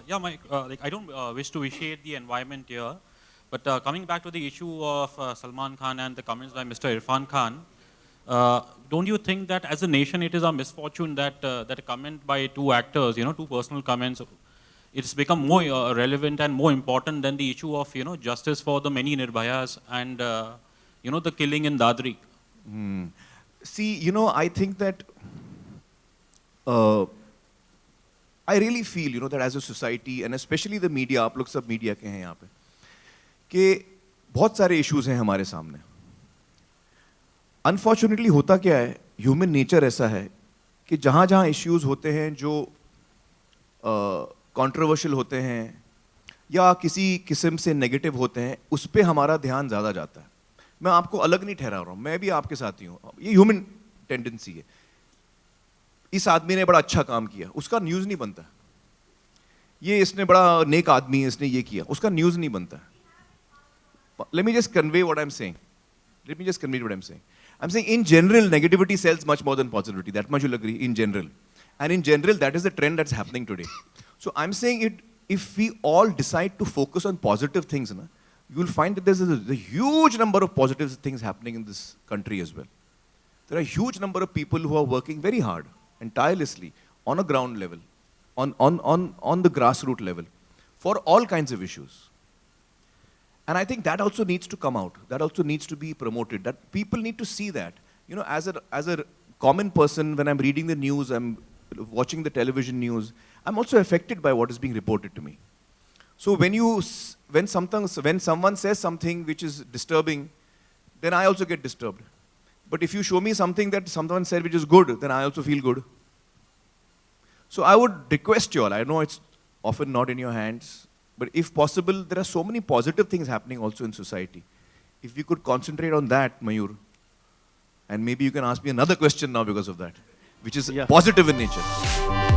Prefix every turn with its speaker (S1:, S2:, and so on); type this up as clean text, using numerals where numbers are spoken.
S1: Yeah, Mike, I don't wish to vitiate the environment here, but coming back to the issue of Salman Khan and the comments by Mr. Irfan Khan, don't you think that as a nation it is our misfortune that that a comment by two actors, two personal comments, it's become more relevant and more important than the issue of justice for the many Nirbhayas and the killing in Dadri.
S2: See, I think that uh, I really feel, that as a society and especially the media, आप लोग सब media के हैं यहाँ पे, कि बहुत सारे issues हैं हमारे सामने. Unfortunately होता क्या है, human nature ऐसा है कि जहाँ जहाँ issues होते हैं जो controversial होते हैं या किसी किस्म से negative होते हैं, उस पे हमारा ध्यान ज़्यादा जाता है. मैं आपको अलग नहीं ठहरा रहा हूँ, मैं भी आपके साथ ही हूँ. ये ह्यूमन टेंडेंसी है. इस आदमी ने बड़ा अच्छा काम किया, उसका न्यूज़ नहीं बनता. ये इसने बड़ा नेक आदमी है, इसने ये किया, उसका न्यूज़ नहीं बनता. Let me just convey what I'm saying. I'm saying in general, negativity sells much more than positivity. That much you'll agree, in general. And in general, that is the trend that's happening today. So I'm saying if we all decide to focus on positive things, you'll find that there's a huge number of positive things happening in this country as well. There are a huge number of people who are working very hard and tirelessly on a ground level, on the grassroots level, for all kinds of issues. And I think that also needs to come out. That also needs to be promoted. That people need to see that. As a common person, when I'm reading the news, I'm watching the television news, I'm also affected by what is being reported to me. So when someone says something which is disturbing, then I also get disturbed. But if you show me something that someone said which is good, then I also feel good. So I would request you all, I know it's often not in your hands, but if possible, there are so many positive things happening also in society. If we could concentrate on that, Mayur, and maybe you can ask me another question now because of that, which is positive in nature.